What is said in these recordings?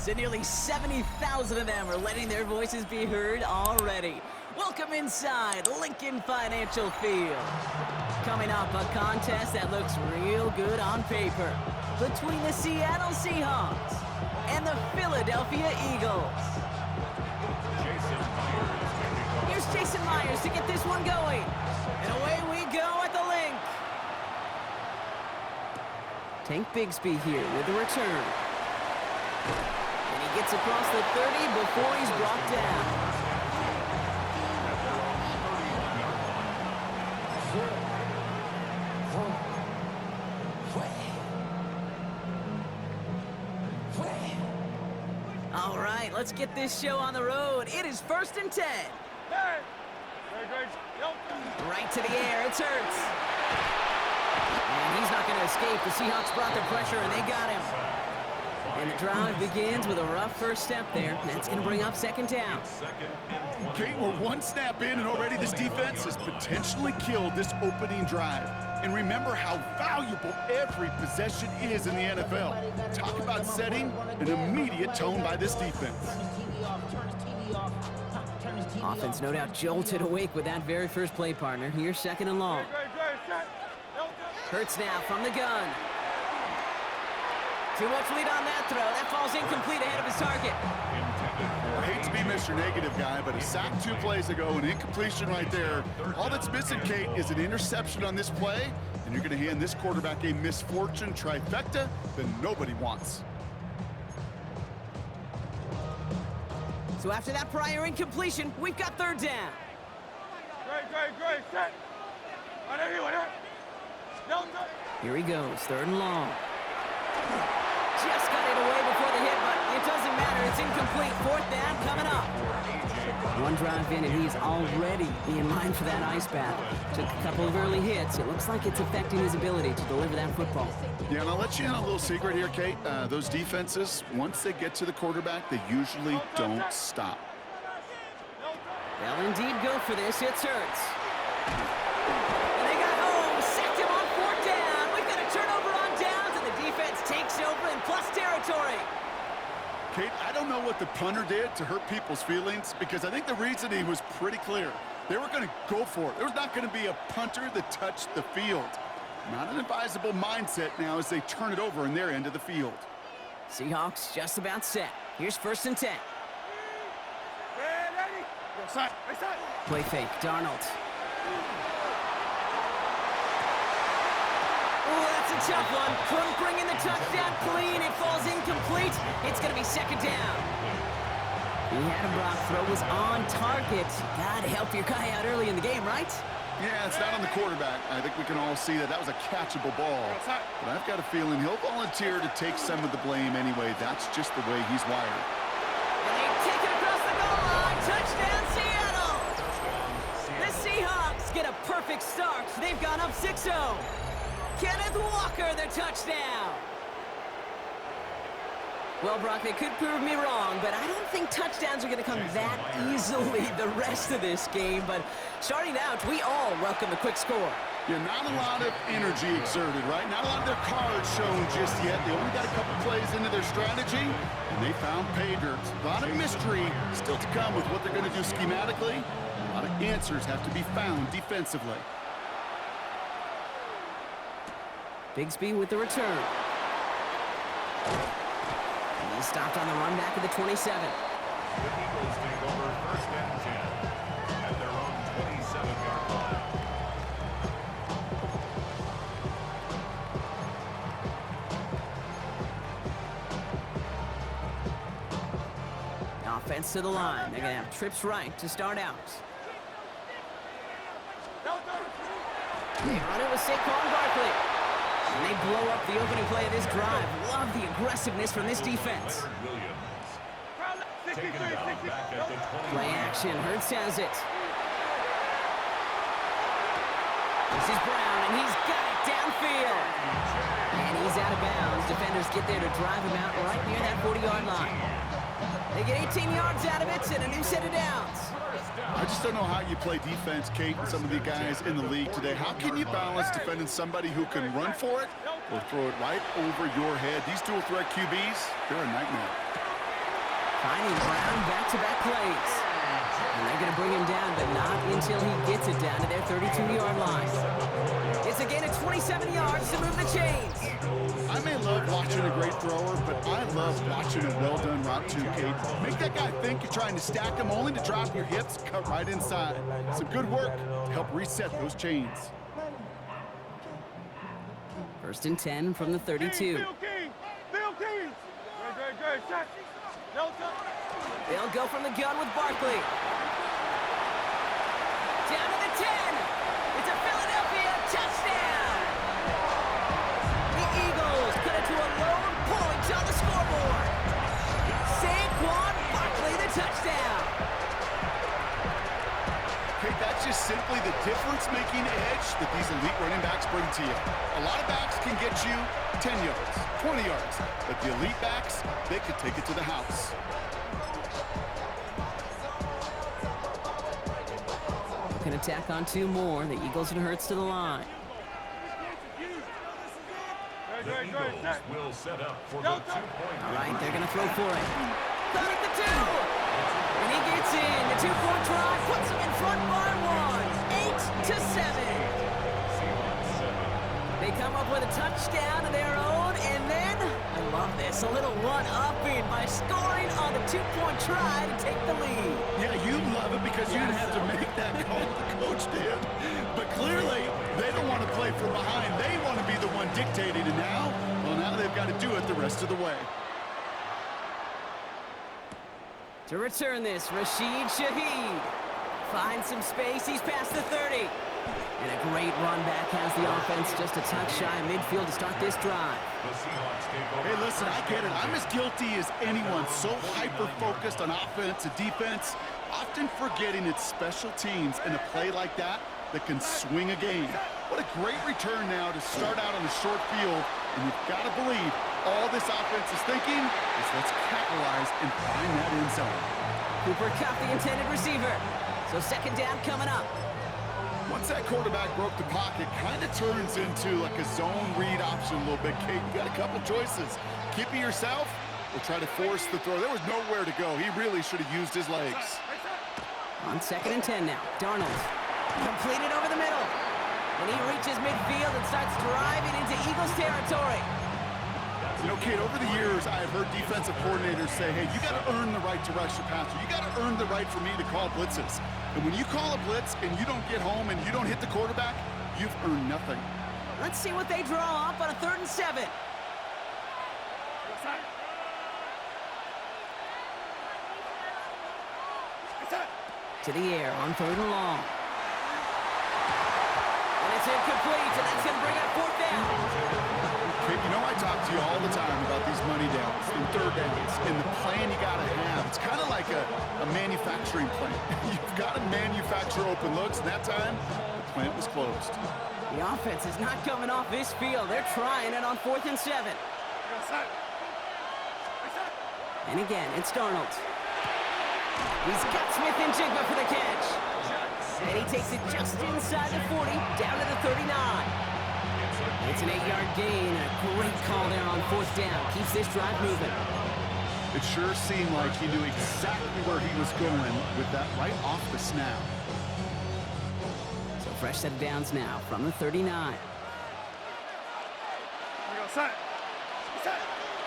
fans, and nearly 70,000 of them are letting their voices be heard already. Welcome inside Lincoln Financial Field. Coming up, a contest that looks real good on paper between the Seattle Seahawks and the Philadelphia Eagles. Here's Jason Myers to get this one going. And away we go at the link. Tank Bigsby here with the return. And he gets across the 30 before he's brought down. All right, let's get this show on the road. It is 1st and 10. Right to the air, it's Hurts. And he's not going to escape. The Seahawks brought the pressure, and they got him. And the drive begins with a rough first step there. That's going to bring up 2nd down. Kate, we're one snap in, and already this defense has potentially killed this opening drive. And remember how valuable every possession is in the NFL. Talk about setting an immediate tone by this defense. Offense no doubt jolted awake with that very first play, partner. Here's 2nd and long. Hurts now from the gun. Too much lead on that throw. That falls incomplete ahead of his target. I hate to be Mr. Negative guy, but a sack 2 plays ago, an incompletion right there. All that's missing, Kate, is an interception on this play, and you're going to hand this quarterback a misfortune trifecta that nobody wants. So after that prior incompletion, we've got 3rd down. Great. Set. Here he goes, 3rd and long. Just got it away before the hit, but it doesn't matter. It's incomplete. 4th down coming up. One drive in, and he's already in line for that ice bath. Took a couple of early hits. It looks like it's affecting his ability to deliver that football. Yeah, and I'll let you in on a little secret here, Kate. Those defenses, once they get to the quarterback, they usually don't stop. They'll indeed go for this. It's Hurts. And they got home. Sacked him on 4th down. We've got a turnover on downs, and the defense takes over in plus territory. Kate, I don't know what the punter did to hurt people's feelings, because I think the reasoning was pretty clear. They were going to go for it. There was not going to be a punter that touched the field. Not an advisable mindset now as they turn it over in their end of the field. Seahawks just about set. Here's 1st and 10. Play fake, Darnold. Oh, that's a tough one. Couldn't bring in the touchdown clean. It falls incomplete. It's going to be 2nd down. He had him, Brock. Throw was on target. Gotta help your guy out early in the game, right? Yeah, it's not on the quarterback. I think we can all see that that was a catchable ball. But I've got a feeling he'll volunteer to take some of the blame anyway. That's just the way he's wired. And they take it across the goal line. Touchdown, Seattle! The Seahawks get a perfect start. They've gone up 6-0. Kenneth Walker, their touchdown. Well, Brock, they could prove me wrong, but I don't think touchdowns are going to come that easily the rest of this game. But starting out, we all welcome a quick score. Yeah, not a lot of energy exerted, right? Not a lot of their cards shown just yet. They only got a couple plays into their strategy, and they found pay dirt. A lot of mystery still to come with what they're going to do schematically. A lot of answers have to be found defensively. Bigsby with the return. He's stopped on the run back of the 27. The Eagles take over 1st and 10 at their own 27-yard line. Offense to the line. They're going to have trips right to start out. They run it with Saquon Barkley. And they blow up the opening play of this drive. Love the aggressiveness from this defense. Play action. Hurts has it. This is Brown, and he's got it downfield. And he's out of bounds. Defenders get there to drive him out right near that 40-yard line. They get 18 yards out of it and a new set of downs. I just don't know how you play defense, Kate, and some of the guys in the league today. How can you balance defending somebody who can run for it or throw it right over your head? These dual threat QBs, they're a nightmare. Finding Brown back-to-back plays. And they're going to bring him down, but not until he gets it down to their 32-yard line. It's a gain of 27 yards to move the chains. I may love watching a great thrower, but I love watching a well-done route too, Kate. Make that guy think you're trying to stack him only to drop your hips, cut right inside. Some good work to help reset those chains. First and 10 from the 32. They'll go from the gun with Barkley. Down to the 10. It's a Philadelphia touchdown. The Eagles cut it to a lone point on the scoreboard. Saquon Barkley, the touchdown. Okay, that's just simply the difference-making edge that these elite running backs bring to you. A lot of backs can get you 10 yards, 20 yards, but the elite backs, they could take it to the house. Can attack on two more. The Eagles and Hurts to the line. The Eagles will set up for the 2-point. All right, they're going to throw for it. Got it to 2. And he gets in. The 2-point try puts him in front by 1. 8-7. They come up with a touchdown of their own, and then, I love this, a little one-upping by scoring on the 2-point try to take the lead. Yeah, you love it because you didn't have to make that call, the coach did. But clearly, they don't want to play from behind. They want to be the one dictating, and now they've got to do it the rest of the way. To return this, Rashid Shaheed finds some space. He's past the 30. And a great run back has the offense just a touch shy of midfield to start this drive. Hey, listen, I get it. I'm as guilty as anyone. So hyper-focused on offense and defense, often forgetting it's special teams in a play like that can swing a game. What a great return now to start out on the short field. And you've got to believe all this offense is thinking is let's capitalize and find that end zone. Cooper Kupp, the intended receiver. So second down coming up. Once that quarterback broke the pocket, kind of turns into like a zone read option a little bit. Kate, you got a couple choices. Keep it yourself or try to force the throw. There was nowhere to go. He really should have used his legs. On second and 10 now, Darnold completed over the middle. And he reaches midfield and starts driving into Eagles territory. You know, Kate, over the years, I have heard defensive coordinators say, hey, you got to earn the right to rush your passer. You got to earn the right for me to call blitzes. And when you call a blitz and you don't get home and you don't hit the quarterback, you've earned nothing. Let's see what they draw up on a 3rd and 7. To the air on 3rd and long. And it's incomplete, and that's going to bring up 4th down. Kate, you know I talk to you all the time about these money downs and 3rd downs and the plan you got to have. It's kind of like a manufacturing plant. You've got to manufacture open looks, and that time, the plant was closed. The offense is not coming off this field. They're trying it on 4th and 7. And again, it's Darnold. He's got Smith and Jigba for the catch. And he takes it just inside the 40, down to the 39. It's an 8-yard gain, and a great call there on 4th down. Keeps this drive moving. It sure seemed like he knew exactly where he was going with that right off the snap. So fresh set of downs now from the 39.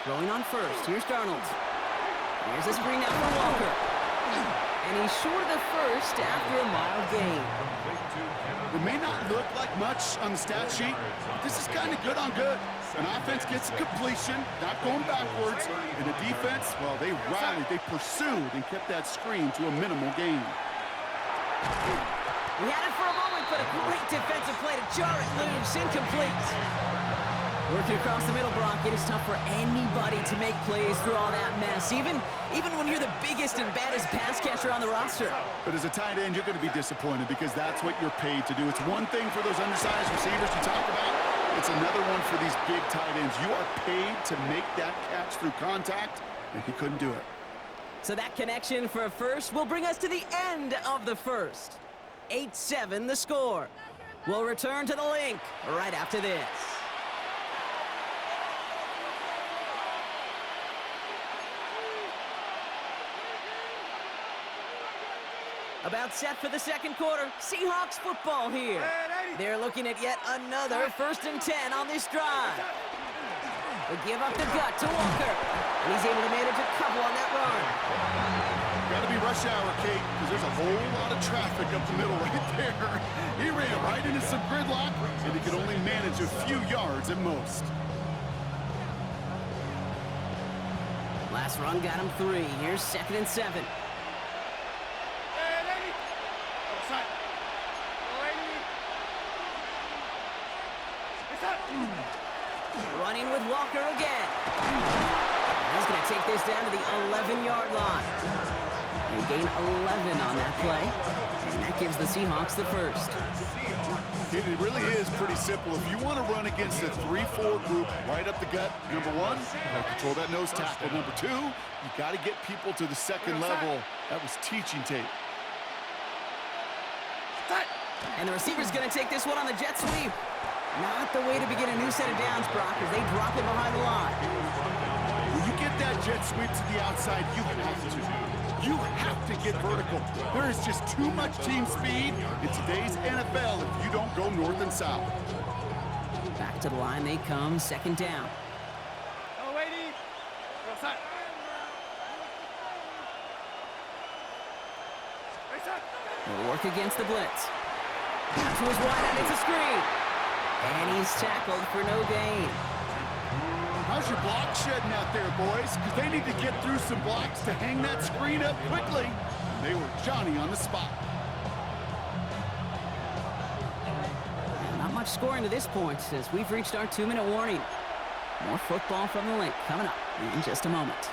Throwing on first, here's Darnold. Here's a screen now for Walker. And he's short of the first after a mild gain. It may not look like much on the stat sheet, but this is kind of good on good. An offense gets a completion, not going backwards, and the defense, well, they rallied, they pursued, and kept that screen to a minimal gain. We had it for a moment, but a great defensive play to jar it loose, incomplete. Working across the middle, Brock, it is tough for anybody to make plays through all that mess, even when you're the biggest and baddest pass catcher on the roster. But as a tight end, you're going to be disappointed because that's what you're paid to do. It's one thing for those undersized receivers you talk about. It's another one for these big tight ends. You are paid to make that catch through contact, and he couldn't do it. So that connection for a first will bring us to the end of the first. 8-7 the score. We'll return to the link right after this. About set for the second quarter. Seahawks football here. They're looking at yet another 1st and 10 on this drive. They give up the gut to Walker, and he's able to manage a couple on that run. Got to be rush hour, Kate, because there's a whole lot of traffic up the middle right there. He ran right into some gridlock, and he could only manage a few yards at most. Last run got him 3. Here's 2nd and 7. Running with Walker again. He's going to take this down to the 11-yard line. They gain 11 on that play. And that gives the Seahawks the first. It really is pretty simple. If you want to run against a 3-4 group right up the gut, number one, you got to control that nose tackle. Number two, you got to get people to the second level. That was teaching tape. And the receiver's going to take this one on the jet sweep. Not the way to begin a new set of downs, Brock, as they drop it behind the line. When you get that jet sweep to the outside, you have to. You have to get vertical. There is just too much team speed in today's NFL if you don't go north and south. Back to the line they come, 2nd down. They'll work against the blitz. Down to his wide end, it's a screen. And he's tackled for no gain. How's your block shedding out there, boys? Because they need to get through some blocks to hang that screen up quickly. And they were Johnny on the spot. Not much scoring to this point as we've reached our 2-minute warning. More football from the Link coming up in just a moment.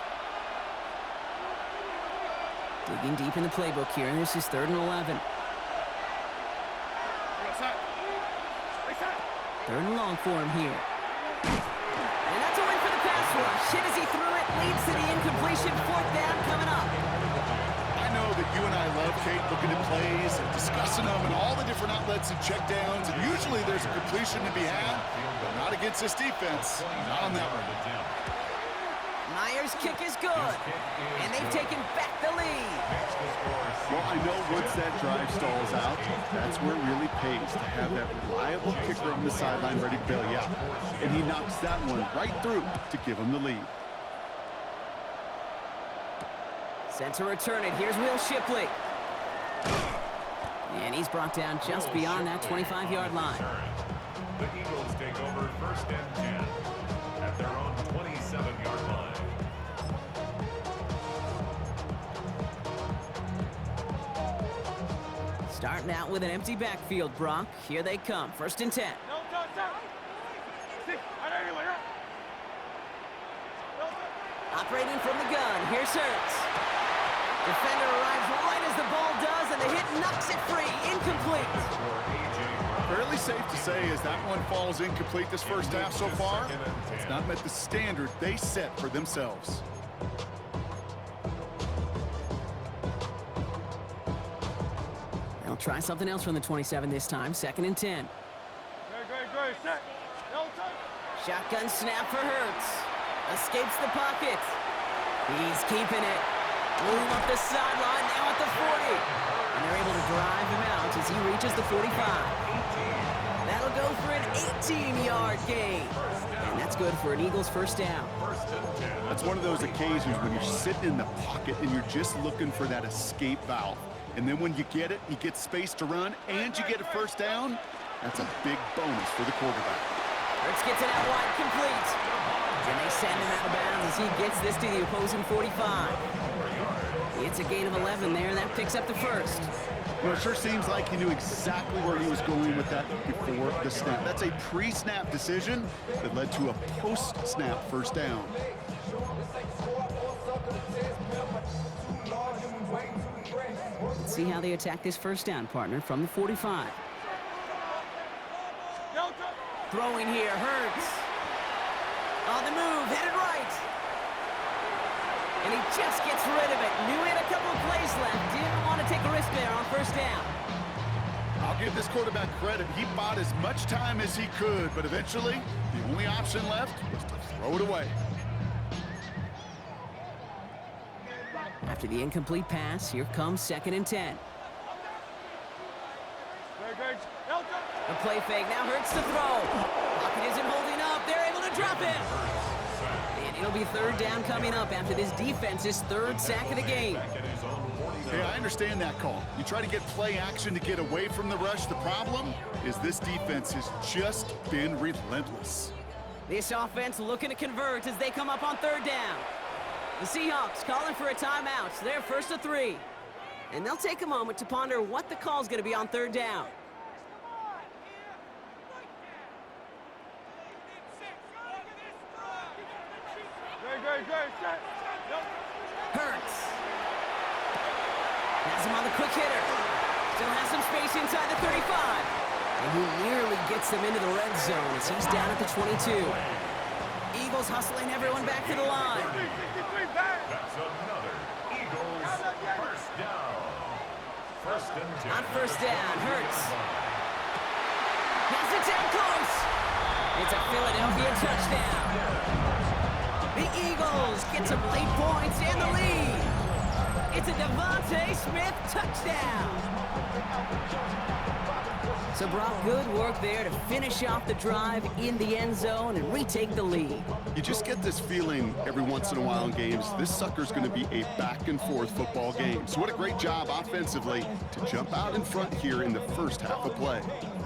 Digging deep in the playbook here, and this is 3rd and 11. 3rd and long for him here. And that's a win for the pass rush. Hit as he threw it, leads to the incompletion. 4th down coming up. I know that you and I love, Kate, looking at plays and discussing them and all the different outlets and checkdowns, and usually there's a completion to be had, but not against this defense. Not on that one. Myers' kick is good, and they've taken back the lead. Well, I know once that drive stalls out, that's where it really pays to have that reliable kicker on the sideline ready to bail you out. And he knocks that one right through to give him the lead. Set to return it. Here's Will Shipley. And he's brought down just beyond that 25-yard line. The Eagles take over 1st and 10 at their own 27-yard line. Starting out with an empty backfield, Brock. Here they come. 1st and 10. Operating from the gun. Here's Hurts. Defender arrives right as the ball does, and the hit knocks it free. Incomplete. Fairly safe to say as that one falls incomplete this first half so far, it's not met the standard they set for themselves. They'll try something else from the 27 this time. 2nd and 10. Shotgun snap for Hurts. Escapes the pocket. He's keeping it. Move up the sideline, now at the 40. And they're able to drive him out as he reaches the 45. That'll go for an 18-yard gain. And that's good for an Eagles 1st down. That's one of those occasions when you're sitting in the pocket and you're just looking for that escape valve. And then when you get it, you get space to run, and you get a 1st down, that's a big bonus for the quarterback. Hurts gets it out wide, complete. And they send him out of bounds as he gets this to the opposing 45. It's a gain of 11 there, and that picks up the 1st. Well, it sure seems like he knew exactly where he was going with that before the snap. That's a pre-snap decision that led to a post-snap 1st down. Let's see how they attack this 1st down, partner, from the 45. Throwing here, Hurts. On the move, headed right. And he just gets rid of it. Knew he had a couple of plays left. Didn't want to take a risk there on 1st down. I'll give this quarterback credit. He bought as much time as he could, but eventually, the only option left was to throw it away. After the incomplete pass, here comes 2nd and 10. A play fake, now Hurts to throw. Pocket isn't holding up, they're able to drop it. And it'll be third down coming up after this defense's third sack of the game. Hey, I understand that call. You try to get play action to get away from the rush. The problem is this defense has just been relentless. This offense looking to convert as they come up on third down. The Seahawks calling for a timeout. So they're first to 3. And they'll take a moment to ponder what the call's going to be on third down. Hurts. Has him on the quick hitter. Still has some space inside the 35. And he nearly gets them into the red zone as he's down at the 22. Eagles hustling everyone back to the line. That's another Eagles first down. First and 10. On first down, Hurts. Has it down close. It's a Philadelphia touchdown. The Eagles get some late points and the lead. It's a Devontae Smith touchdown. So Brock, good work there to finish off the drive in the end zone and retake the lead. You just get this feeling every once in a while in games, this sucker's going to be a back-and-forth football game. So what a great job offensively to jump out in front here in the first half of play.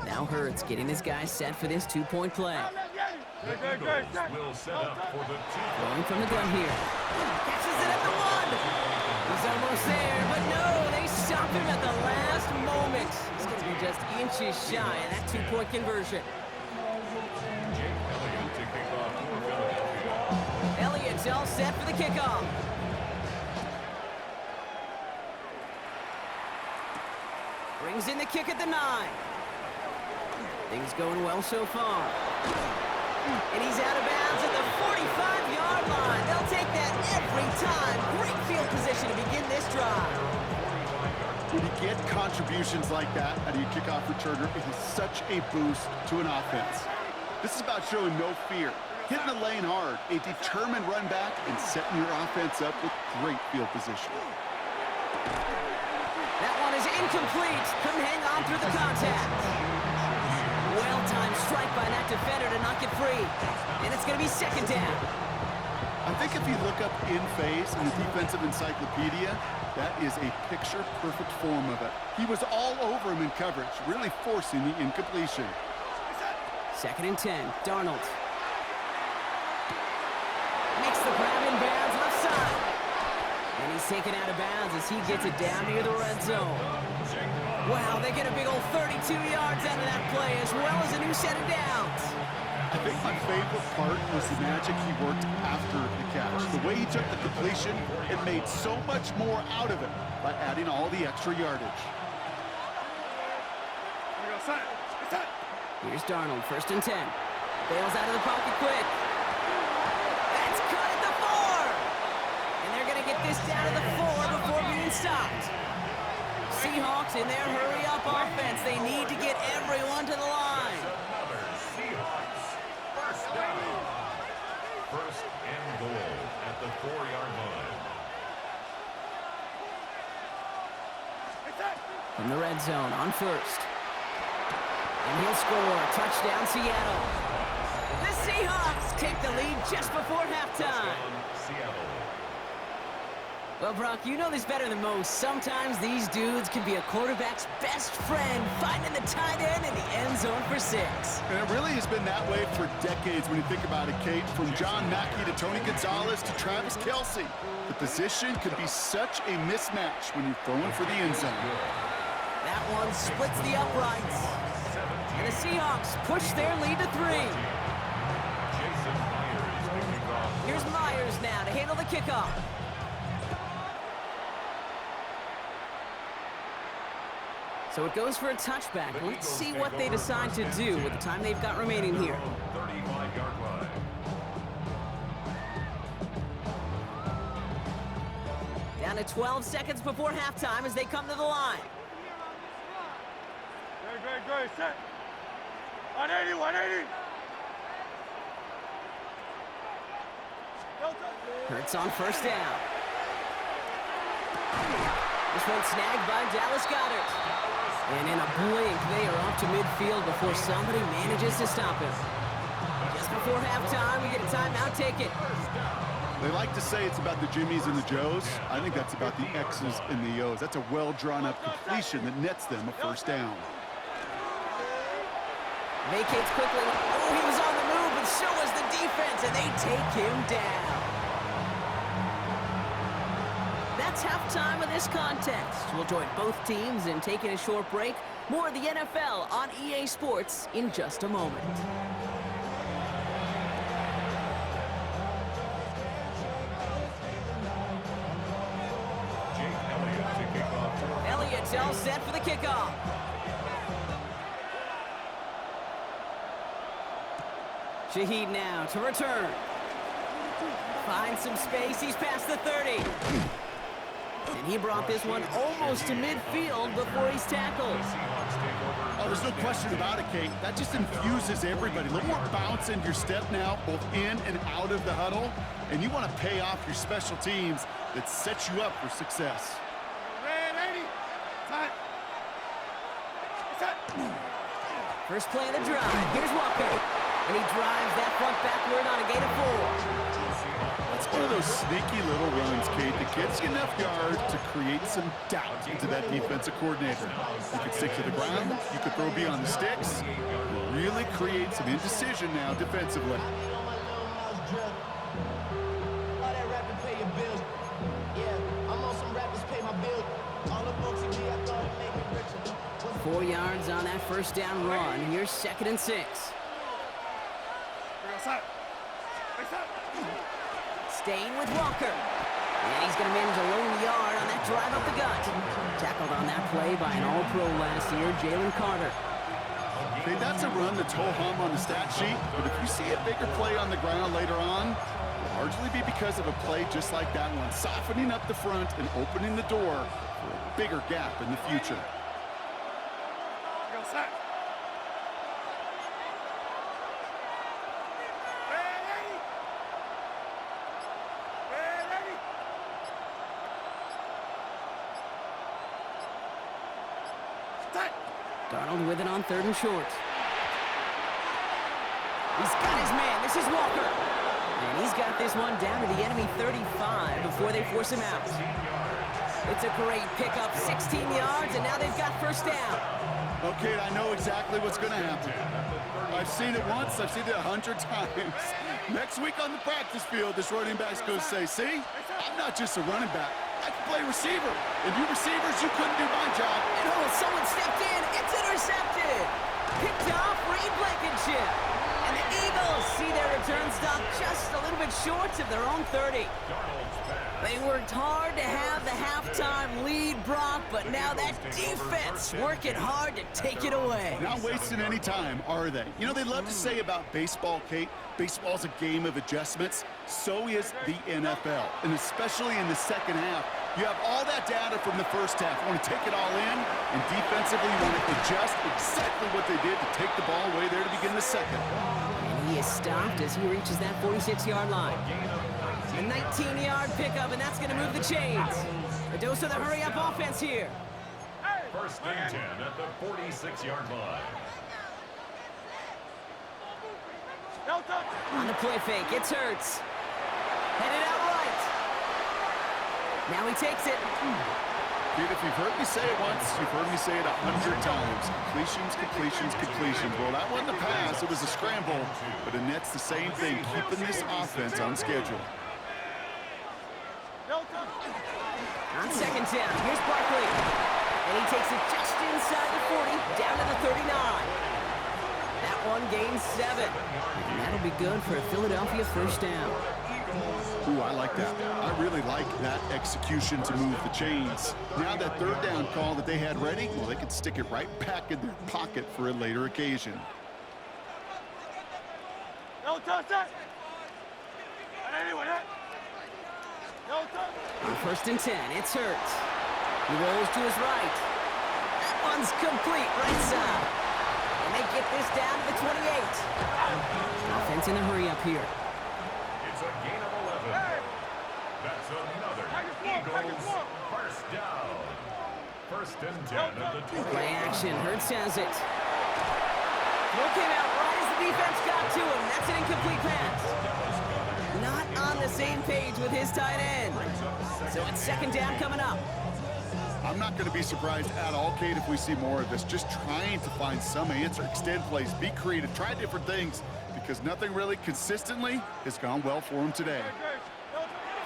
Now Hurts getting his guys set for this two-point play. The Eagles will set up for the 2. Going from the gun here. Catches it at the 1. He's almost there, but no, they stop him at the last moment. He's going to be just inches shy of that two-point conversion. Jake Elliott to kick off for Philadelphia. Elliott's all set for the kickoff. Brings in the kick at the 9. Things going well so far. And he's out of bounds at the 45-yard line. They'll take that every time. Great field position to begin this drive. When you get contributions like that out of your kickoff returner, it is such a boost to an offense. This is about showing no fear, hitting the lane hard, a determined run back, and setting your offense up with great field position. That one is incomplete. Couldn't hang on through the contact. Well-timed strike by that defender to knock it free. And it's going to be second down. I think if you look up in phase in the defensive encyclopedia, that is a picture-perfect form of it. He was all over him in coverage, really forcing the incompletion. Second and 10, Darnold. Makes the grab in bounds left side. And he's taken out of bounds as he gets it down near the red zone. Wow, they get a big old 32 yards out of that play, as well as a new set of downs. I think my favorite part was the magic he worked after the catch. The way he took the completion, it made so much more out of it by adding all the extra yardage. Here's Darnold, first and 10. Bails out of the pocket quick. That's cut at the 4. And they're going to get this down to the 4 before being stopped. Seahawks in their hurry-up offense. They need to get everyone to the line. Another Seahawks first down. First and goal at the 4-yard line. From the red zone on first. And he'll score. Touchdown, Seattle. The Seahawks take the lead just before halftime. Seattle. Well, Brock, you know this better than most. Sometimes these dudes can be a quarterback's best friend, finding the tight end in the end zone for 6. And it really has been that way for decades when you think about it, Kate. From John Mackey to Tony Gonzalez to Travis Kelce. The position could be such a mismatch when you're throwing for the end zone. That one splits the uprights. And the Seahawks push their lead to 3. Jason Myers to kick off. Here's Myers now to handle the kickoff. So it goes for a touchback. Let's see what they decide to do with the time they've got remaining here. 35-yard line. Down to 12 seconds before halftime as they come to the line. Good, set. 180, 180. Hurts on first down. This one snagged by Dallas Goedert. And in a blink, they are off to midfield before somebody manages to stop him. Just before halftime, we get a timeout ticket. They like to say it's about the Jimmies and the Joes. I think that's about the X's and the O's. That's a well-drawn-up completion that nets them a first down. Vacates quickly. Oh, he was on the move, but so was the defense, and they take him down. That's halftime of this contest. We'll join both teams in taking a short break. More of the NFL on EA Sports in just a moment. Elliott's all set for the kickoff. Shaheed now to return. Finds some space. He's past the 30. And he brought this one almost to midfield before he's tackled. Oh, there's no question about it, Kate. That just infuses everybody. A little more bounce in your step now, both in and out of the huddle. And you want to pay off your special teams that set you up for success. First play of the drive. Here's Walker. And he drives that front backward on a gain of 4. That's one of those sneaky little runs, Kate, that gets you enough yard to create some doubt into that defensive coordinator. You can stick to the ground. You can throw beyond the sticks. Really create some indecision now defensively. 4 yards on that first down run. Here's 2nd and 6. Staying with Walker. And he's going to manage a lone yard on that drive up the gut. Tackled on that play by an All-Pro last year, Jalen Carter. Okay, that's a run that's ho-hum on the stat sheet, but if you see a bigger play on the ground later on, it'll largely be because of a play just like that one, softening up the front and opening the door for a bigger gap in the future. Darnold with it on 3rd and short. He's got his man. This is Walker. And he's got this one down to the enemy 35 before they force him out. It's a great pickup, 16 yards, and now they've got first down. Okay, I know exactly what's going to happen. I've seen it once. I've seen it 100 times. Next week on the practice field, this running back's going to say, see, I'm not just a running back. I can play receiver. And you receivers, you couldn't do my job. And oh, someone stepped in. It's intercepted. Picked off Reed Blankenship. And the Eagles see their return stop just a little bit short of their own 30. They worked hard to have the halftime lead, Brock, but now that defense working hard to take it away. Not wasting any time, are they? You know, they love to say about baseball, Kate, baseball's a game of adjustments. So is the NFL, and especially in the second half. You have all that data from the first half. You want to take it all in, and defensively you want to adjust exactly what they did to take the ball away there to begin the second. And he is stopped as he reaches that 46-yard line. A 19-yard pickup, and that's going to move the chains. A dose of the hurry-up offense here. First and 10 at the 46-yard line. On the play fake, it's Hurts. Headed out right. Now he takes it. Dude, if you've heard me say it once, you've heard me say it 100 times. Completions, completions, completions. Well, that wasn't a pass, it was a scramble, but it nets the same thing, keeping this offense on schedule. On 2nd down, here's Barkley. And he takes it just inside the 40, down to the 39. That one gains 7. And that'll be good for a Philadelphia first down. Ooh, I like that. I really like that execution to move the chains. Now that 3rd down call that they had ready, well, they can stick it right back in their pocket for a later occasion. No touch that. On 1st and 10, it's Hurts. He rolls to his right. That one's complete, right side. And they get this down to the 28. Offense in the hurry up here. It's a gain of 11. That's another Eagles first down. First and 10 at the 20. Play action. Hurts has it. Throw came out right as the defense got to him. That's an incomplete pass. Not on the same page with his tight end. So it's second down coming up. I'm not going to be surprised at all, Kate, if we see more of this. Just trying to find some answer, extend plays, be creative, try different things, because nothing really consistently has gone well for him today.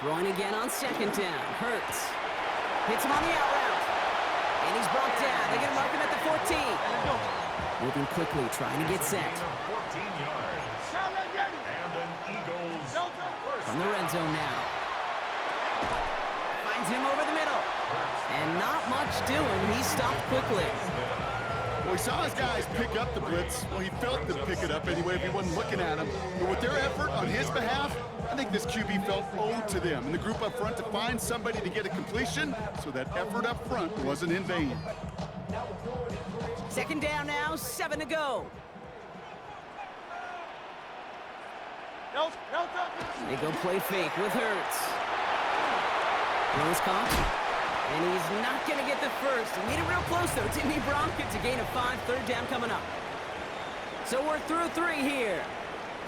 Throwing again on second down. Hurts. Hits him on the out route. And he's brought down. They're going to mark him at the 14. Moving quickly, trying to get set. 14 yards. And an Eagles first. From the red zone now. Finds him over the middle. And not much doing. He stopped quickly. Well, he saw his guys pick up the blitz. Well, he felt them pick it up anyway if he wasn't looking at him. But with their effort on his behalf, I think this QB felt owed to them and the group up front to find somebody to get a completion, so that effort up front wasn't in vain. Second down now, 7 to go. They go play fake with Hurts. Throws caught. And he's not going to get the first. He made it real close, though. Timmy Bronk gets a gain of 5, third down coming up. So we're through 3 here.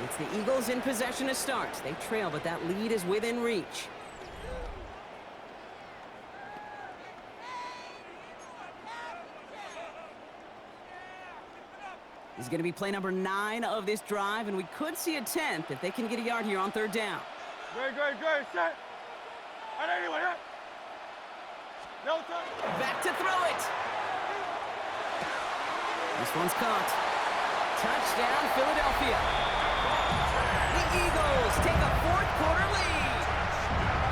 It's the Eagles in possession to start. They trail, but that lead is within reach. This is going to be play number 9 of this drive, and we could see a 10th if they can get a yard here on third down. Great, set. Yeah. No time. Back to throw it. This one's caught. Touchdown, Philadelphia. The Eagles take a fourth-quarter lead.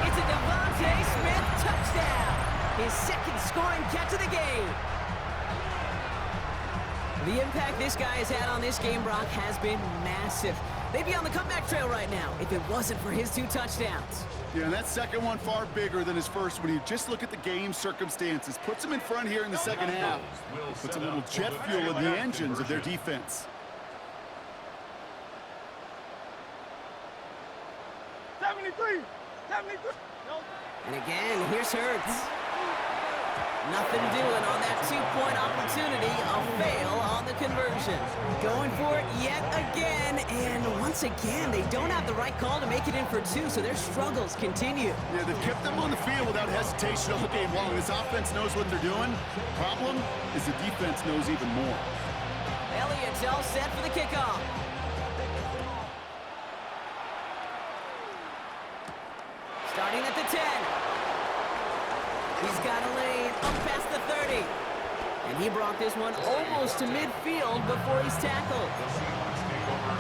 It's a Devontae Smith touchdown. His second scoring catch of the game. The impact this guy has had on this game, Brock, has been massive. They'd be on the comeback trail right now if it wasn't for his 2 touchdowns. Yeah, and that second one far bigger than his first when you just look at the game circumstances. Puts them in front here in the second half. Puts a little jet fuel in the engines of their defense. 73. And again, here's Hurts. Nothing doing on that 2-point opportunity. A fail on the conversion. Going for it yet again, and once again, they don't have the right call to make it in for 2, so their struggles continue. Yeah, they've kept them on the field without hesitation all game long. This offense knows what they're doing. Problem is the defense knows even more. Elliott's all set for the kickoff. Starting at the 10. He's got a lane up past the 30. And he brought this one almost to midfield before he's tackled.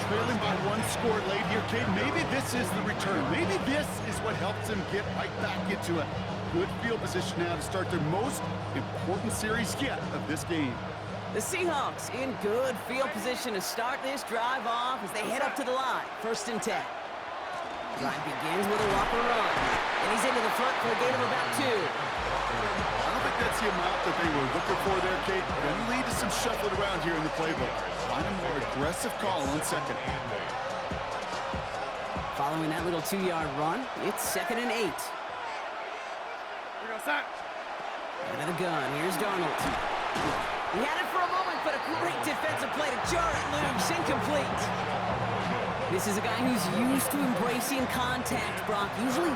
Trailing by 1 score late here, Kate. Maybe this is the return. Maybe this is what helps them get right back into a good field position now to start their most important series yet of this game. The Seahawks in good field position to start this drive off as they head up to the line. First and 10. Drive begins with a walker run. And he's into the front for a gain of about 2. I don't think that's the amount that they were looking for there, Kate. Going to lead to some shuffling around here in the playbook. Find a more aggressive call on second. Following that little 2-yard run, it's second and 8. Out of the gun, here's Darnold. He had it for a moment, but a great defensive play to jar it loose, incomplete. This is a guy who's used to embracing contact, Brock. Usually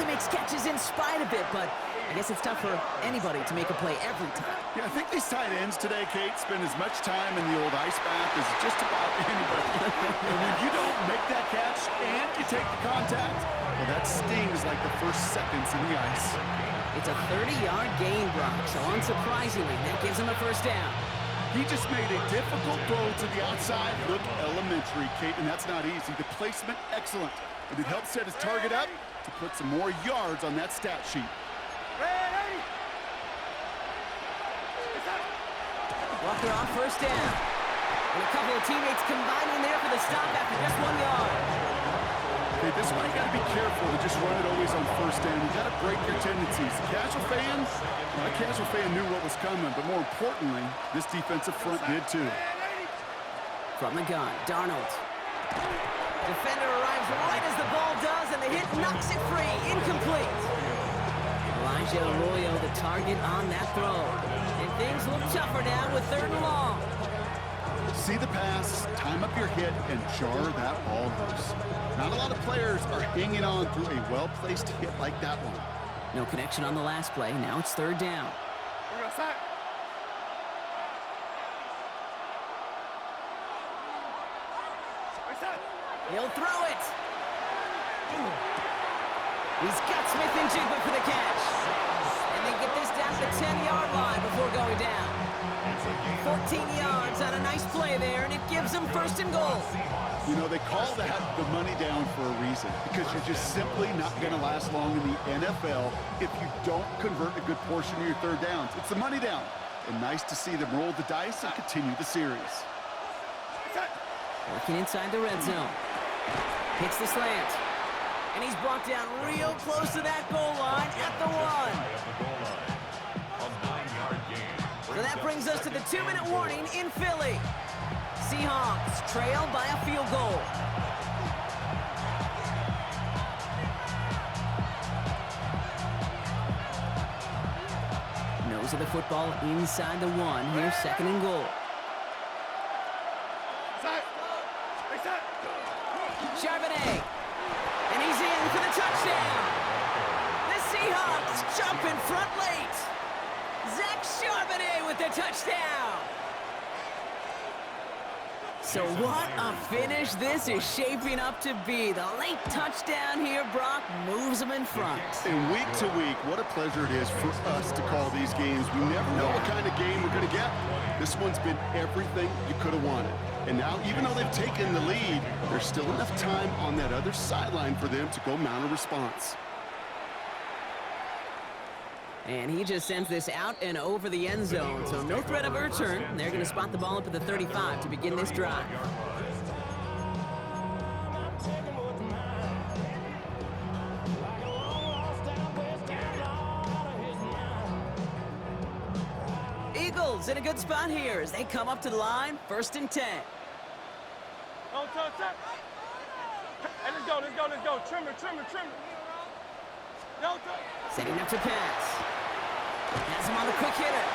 makes catches in spite of it, but I guess it's tough for anybody to make a play every time. Yeah, I think these tight ends today, Kate, spend as much time in the old ice bath as just about anybody. And when you don't make that catch and you take the contact, well, that stings like the first seconds in the ice. It's a 30-yard gain, Brock, so unsurprisingly, that gives him a first down. He just made a difficult throw to the outside. Look elementary, Kate, and that's not easy. The placement, excellent. But it helped set his target up to put some more yards on that stat sheet. Walker on first down. And a couple of teammates combining there for the stop after just 1 yard. Okay, this one you got to be careful to just run it always on first down. You got to break your tendencies. The casual fans, well, the casual fan knew what was coming, but more importantly, this defensive front did too. From the gun, Darnold. Defender arrives right as the ball does, and the hit knocks it free. Incomplete. Elijah Arroyo, the target on that throw. And things look tougher now with 3rd and long. See the pass, time up your hit, and jar that ball loose. Not a lot of players are hanging on through a well-placed hit like that one. No connection on the last play. Now it's 3rd down. We're gonna set. We're set. He'll throw it. He's got Smith and Jigba for the catch. And they get this down to the 10-yard line before going down. 14 yards on a nice play there, and it gives them 1st and goal. You know, they call that the money down for a reason, because you're just simply not going to last long in the NFL if you don't convert a good portion of your 3rd downs. It's the money down. And nice to see them roll the dice and continue the series. Working inside the red zone. Hits the slant. And he's brought down real close to that goal line at the 1. So that brings us to the 2-minute warning in Philly. Seahawks trail by a field goal. Nose of the football inside the 1. Here's 2nd and goal. Set. They set. Charbonnet. And he's in for the touchdown. The Seahawks jump in front late. Zach Charbonnet with the touchdown. So what a finish this is shaping up to be. The late touchdown here, Brock, moves them in front. And week to week, what a pleasure it is for us to call these games. We never know what kind of game we're going to get. This one's been everything you could have wanted. And now, even though they've taken the lead, there's still enough time on that other sideline for them to go mount a response. And he just sends this out and over the end zone, so no threat of a return. They're going to spot the ball up at the 35 to begin this drive. Eagles in a good spot here as they come up to the line, 1st and 10. Don't touch that. Hey, let's go, let's go, let's go. Trim it, trim it, trim it. Don't touch. Setting up to pass. Has him on the quick hitter.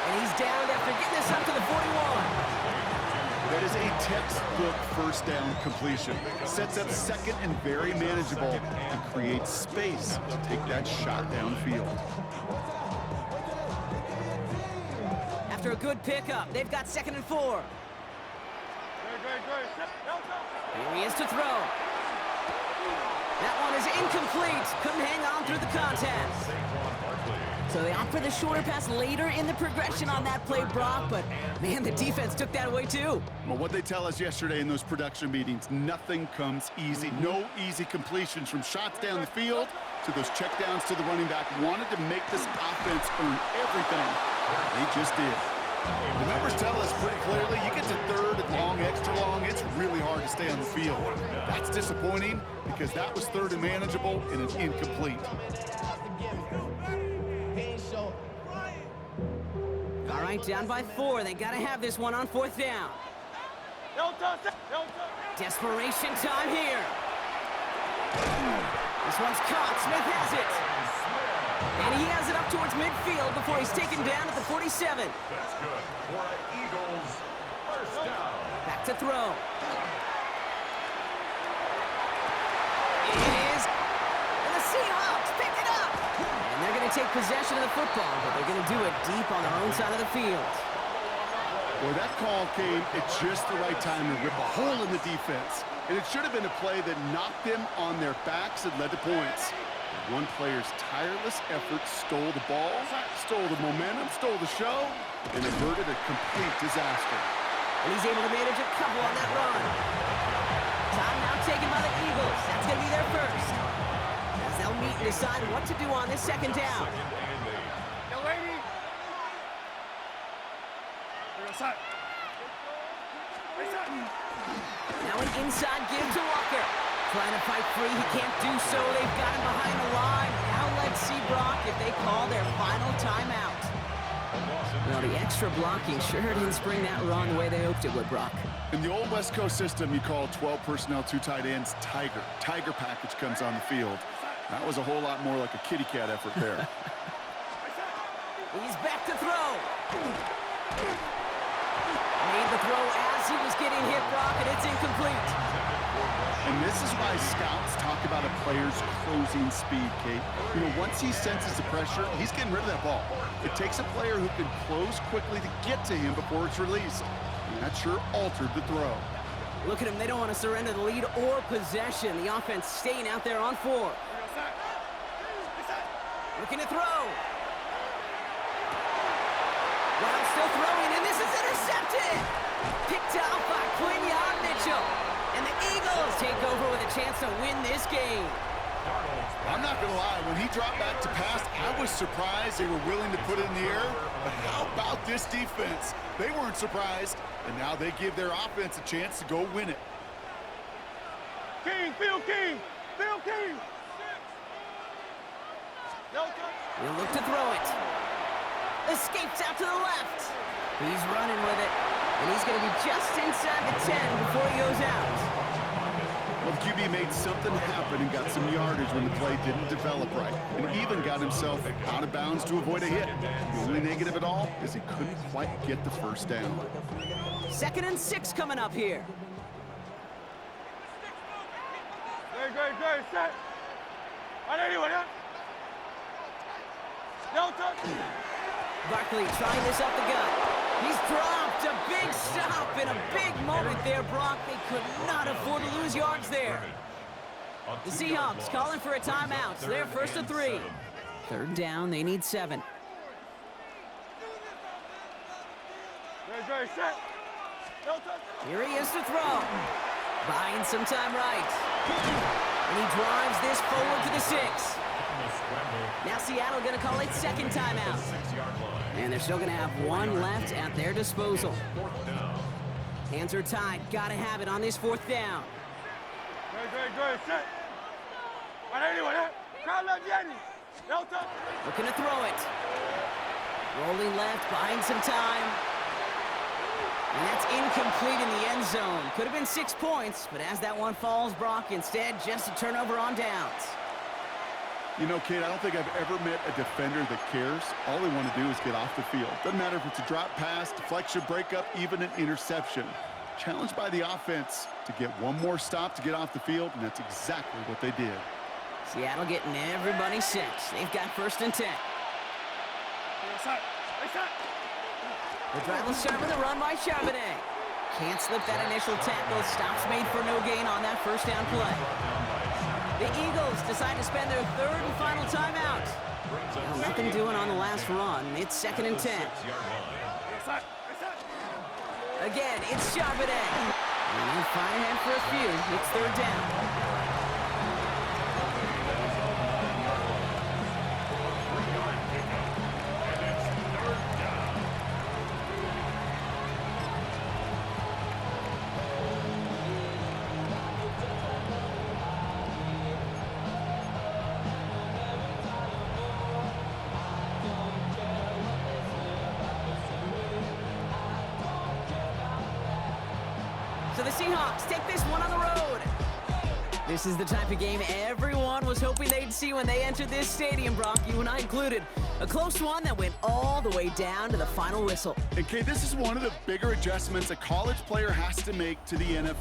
And he's down after getting this up to the 41. That is a textbook 1st down completion. Sets up 2nd and very manageable and creates space to take that shot downfield. After a good pickup, they've got 2nd and 4. Great. Don't touch. Here he is to throw. That one is incomplete. Couldn't hang on through the contest. So they opt for the shorter pass later in the progression on that play, Brock, but man, the defense took that away too. Well, what they tell us yesterday in those production meetings, nothing comes easy. No easy completions from shots down the field to those checkdowns to the running back. Wanted to make this offense earn everything. They just did. The numbers tell us pretty clearly, you get to 3rd and long, extra long, it's really hard to stay on the field. That's disappointing because that was 3rd and manageable and an incomplete. All right, down by 4. They got to have this one on 4th down. Don't touch that. Don't touch. Desperation time here. This one's caught. Smith has it. And he has it up towards midfield before he's taken down at the 47. That's good for an Eagles 1st down. Back to throw. It is. And the Seahawks pick it up. And they're going to take possession of the football, but they're going to do it deep on their own side of the field. Well, that call came at just the right time to rip a hole in the defense. And it should have been a play that knocked them on their backs and led to points. One player's tireless effort stole the ball, stole the momentum, stole the show, and averted a complete disaster. And he's able to manage a couple on that run. Time now taken by the Eagles. That's going to be their first. As they'll meet and decide what to do on this 2nd down. Yo, lady. We're gonna set. They set. Now an inside give to Walker. Trying to fight free, he can't do so. They've got him behind the line. Now let's see, Brock, if they call their final timeout. Well, the extra blocking sure didn't spring that run the way they hoped it would, Brock. In the old West Coast system, you call 12 personnel, 2 tight ends, Tiger. Tiger package comes on the field. That was a whole lot more like a kitty cat effort there. He's back to throw. Made the throw as he was getting hit, Brock, and it's incomplete. And this is why scouts talk about a player's closing speed, Kate. You know, once he senses the pressure, he's getting rid of that ball. It takes a player who can close quickly to get to him before it's released. And that sure altered the throw. Look at him. They don't want to surrender the lead or possession. The offense staying out there on 4. Looking to throw. While still throwing, and this is intercepted. Picked out by Quinyon Mitchell. And the Eagles take over with a chance to win this game. I'm not going to lie, when he dropped back to pass, I was surprised they were willing to put it in the air. But how about this defense? They weren't surprised, and now they give their offense a chance to go win it. King, Phil King, Phil King. He'll look to throw it. Escapes out to the left. He's running with it, and he's going to be just inside the 10 before he goes out. Well, the QB made something happen and got some yardage when the play didn't develop right, and even got himself out of bounds to avoid a hit. The only negative at all is he couldn't quite get the first down. 2nd and 6 coming up here. Great, set. Anyone, huh? Delta. Barkley trying this up the gut. He's dropped. A big stop and a big moment there, Brock. They could not afford to lose yards there. The Seahawks calling for a timeout. So they're 1st and 3. 3rd down, they need 7. Great, set. Delta. Here he is to throw. Buying some time right. And he drives this forward to the 6. Now Seattle going to call it 2nd timeout. And they're still going to have 1 left at their disposal. Hands are tied. Got to have it on this 4th down. Great, set. Anyone, huh? Carla Jenny. Delta. Looking to throw it. Rolling left, buying some time. And that's incomplete in the end zone. Could have been 6 points, but as that one falls, Brock, instead just a turnover on downs. You know, Kate, I don't think I've ever met a defender that cares. All they want to do is get off the field. Doesn't matter if it's a drop pass, deflection, breakup, even an interception. Challenged by the offense to get one more stop to get off the field, and that's exactly what they did. Seattle getting everybody set. They've got 1st and 10. The drive will start with a run by Charbonnet. Can't slip that initial tackle. Stops made for no gain on that 1st down play. The Eagles decide to spend their 3rd and final timeout. Well, nothing doing on the last run. It's 2nd and 10. Again, it's Charbonnet. And they'll find him for a few. It's 3rd down. So the Seahawks take this one on the road. This is the type of game everyone was hoping they'd see when they entered this stadium, Brock, you and I included. A close one that went all the way down to the final whistle. And Kate, this is one of the bigger adjustments a college player has to make to the NFL.